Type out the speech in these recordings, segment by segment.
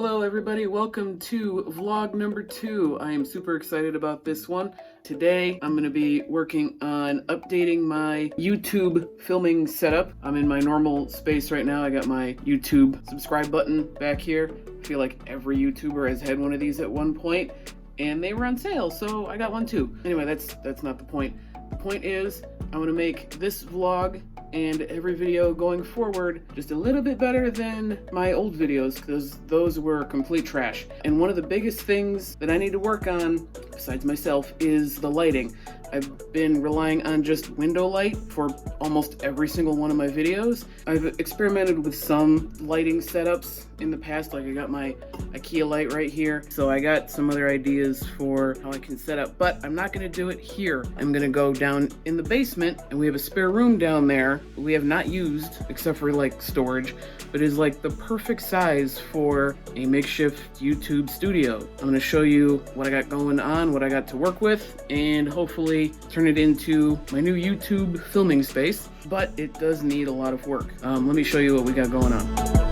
Hello everybody, welcome to vlog number 2. I am super excited about this one. Today I'm going to be working on updating my YouTube filming setup. I'm in my normal space right now. I got my YouTube subscribe button back here. I feel like every YouTuber has had one of these at one point and they were on sale, so I got one too. Anyway, that's not the point. The point is I'm going to make this vlog and every video going forward just a little bit better than my old videos, because those were complete trash. And one of the biggest things that I need to work on, besides myself, is the lighting. I've been relying on just window light for almost every single one of my videos. I've experimented with some lighting setups in the past, like I got my IKEA light right here. So I got some other ideas for how I can set up, but I'm not gonna do it here. I'm gonna go down in the basement, and we have a spare room down there we have not used except for like storage, but is like the perfect size for a makeshift YouTube studio. I'm gonna show you what I got going on, what I got to work with, and hopefully turn it into my new YouTube filming space, but it does need a lot of work. Let me show you what we got going on.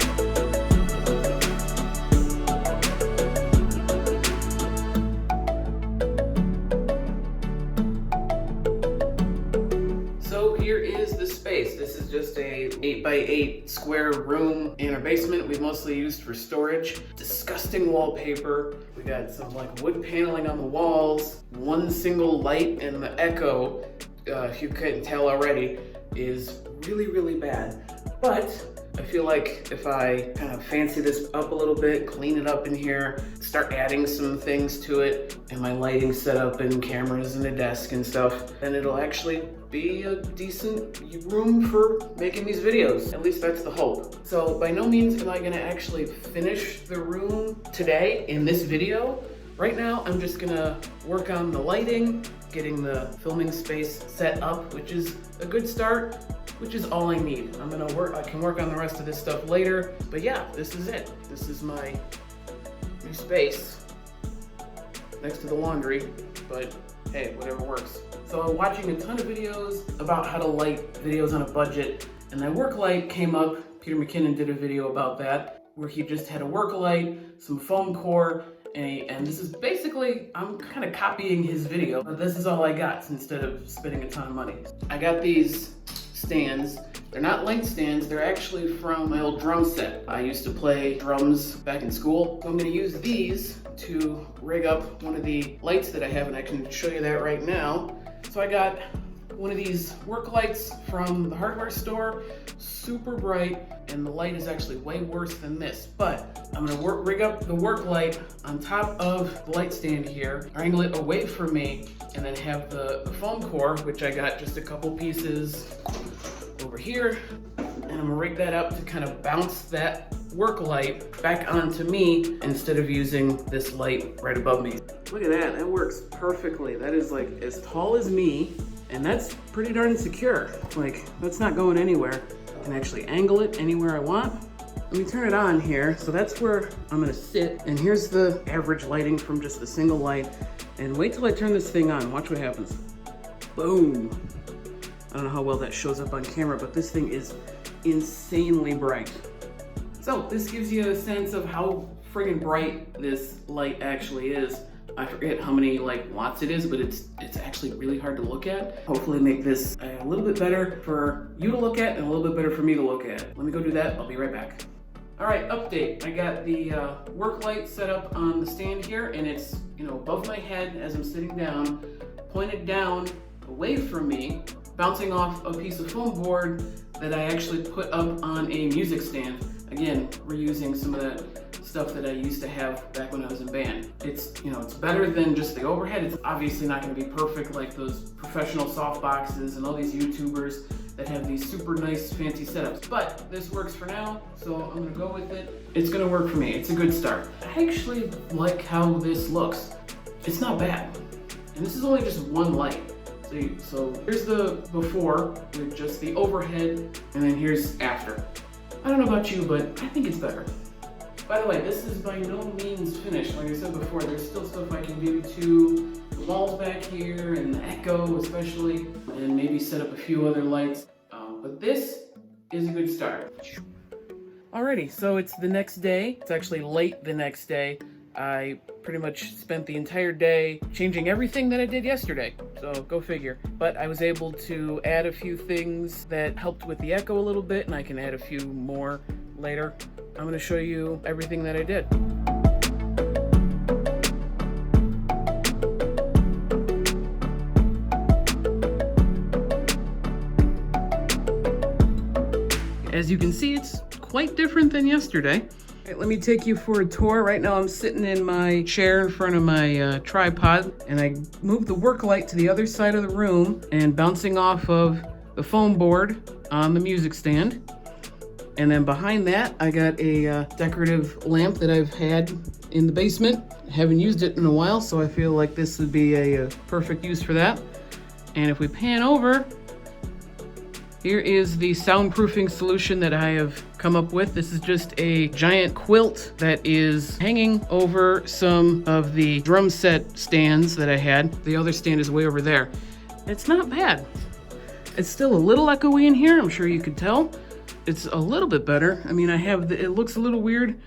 Here is the space. This is just a 8x8 square room in our basement. We mostly used for storage. Disgusting wallpaper. We got some like wood paneling on the walls. One single light, and the echo, if you couldn't tell already, is really bad. But I feel like if I kind of fancy this up a little bit, clean it up in here, start adding some things to it, and my lighting setup and cameras and a desk and stuff, then it'll actually be a decent room for making these videos. At least that's the hope. So by no means am I gonna actually finish the room today in this video. Right now, I'm just gonna work on the lighting, getting the filming space set up, which is a good start, which is all I need. I can work on the rest of this stuff later, but yeah, this is it. This is my new space next to the laundry, but hey, whatever works. So I'm watching a ton of videos about how to light videos on a budget, and that work light came up. Peter McKinnon did a video about that, where he just had a work light, some foam core, and this is basically, I'm kind of copying his video, but this is all I got instead of spending a ton of money. I got these stands. They're not light stands, they're actually from my old drum set. I used to play drums back in school. So I'm gonna use these to rig up one of the lights that I have, and I can show you that right now. So I got one of these work lights from the hardware store, super bright, and the light is actually way worse than this, but I'm gonna rig up the work light on top of the light stand here, angle it away from me, and then have the foam core, which I got just a couple pieces over here, and I'm gonna rig that up to kind of bounce that work light back onto me instead of using this light right above me. Look at that, that works perfectly. That is like as tall as me, and that's pretty darn secure. Like, that's not going anywhere. I can actually angle it anywhere I want. Let me turn it on here. So that's where I'm gonna sit, and here's the average lighting from just the single light. And wait till I turn this thing on, watch what happens. Boom. I don't know how well that shows up on camera, but this thing is insanely bright. So this gives you a sense of how friggin' bright this light actually is. I forget how many like watts it is, but it's actually really hard to look at. Hopefully make this a little bit better for you to look at and a little bit better for me to look at. Let me go do that, I'll be right back. All right, update. I got the work light set up on the stand here, and it's above my head as I'm sitting down, pointed down away from me, bouncing off a piece of foam board that I actually put up on a music stand. Again, reusing some of that stuff that I used to have back when I was in band. It's better than just the overhead. It's obviously not gonna be perfect like those professional soft boxes and all these YouTubers that have these super nice fancy setups, but this works for now, so I'm gonna go with it. It's gonna work for me, it's a good start. I actually like how this looks. It's not bad, and this is only just one light. So here's the before with just the overhead, and then here's after. I don't know about you, but I think it's better. By the way, this is by no means finished. Like I said before, there's still stuff I can do to the walls back here and the echo especially, and maybe set up a few other lights. But this is a good start. Alrighty, so it's the next day. It's actually late the next day. I pretty much spent the entire day changing everything that I did yesterday, so go figure. But I was able to add a few things that helped with the echo a little bit, and I can add a few more later. I'm going to show you everything that I did. As you can see, it's quite different than yesterday. All right, let me take you for a tour. Right now I'm sitting in my chair in front of my tripod, and I moved the work light to the other side of the room and bouncing off of the foam board on the music stand. And then behind that, I got a decorative lamp that I've had in the basement. I haven't used it in a while, so I feel like this would be a perfect use for that. And if we pan over, here is the soundproofing solution that I have come up with. This is just a giant quilt that is hanging over some of the drum set stands that I had. The other stand is way over there. It's not bad. It's still a little echoey in here, I'm sure you could tell. It's a little bit better. I mean, it looks a little weird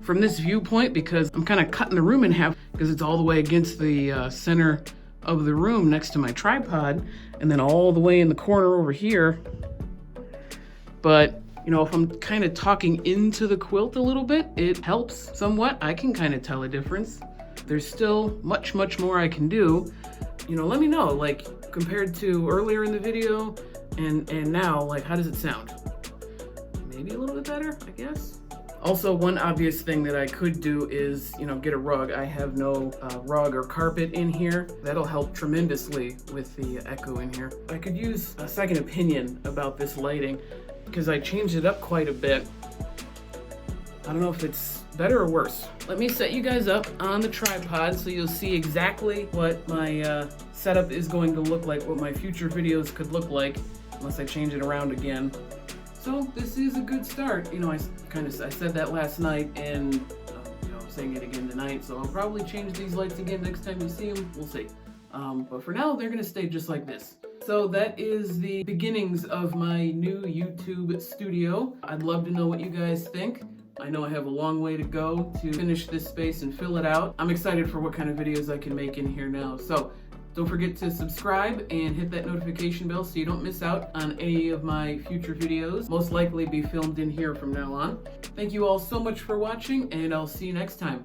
from this viewpoint because I'm kind of cutting the room in half because it's all the way against the center of the room next to my tripod, and then all the way in the corner over here. But, you know, if I'm kind of talking into the quilt a little bit, it helps somewhat. I can kind of tell a difference. There's still much, much more I can do. You know, let me know, like, compared to earlier in the video and now, like, how does it sound? Maybe a little bit better, I guess. Also, one obvious thing that I could do is, you know, get a rug. I have no rug or carpet in here. That'll help tremendously with the echo in here. I could use a second opinion about this lighting because I changed it up quite a bit. I don't know if it's better or worse. Let me set you guys up on the tripod so you'll see exactly what my setup is going to look like, what my future videos could look like, unless I change it around again. So this is a good start. You know, I said that last night, and you know, I'm saying it again tonight. So I'll probably change these lights again next time you see them. We'll see. But for now, they're gonna stay just like this. So that is the beginnings of my new YouTube studio. I'd love to know what you guys think. I know I have a long way to go to finish this space and fill it out. I'm excited for what kind of videos I can make in here now. So don't forget to subscribe and hit that notification bell so you don't miss out on any of my future videos. Most likely be filmed in here from now on. Thank you all so much for watching, and I'll see you next time.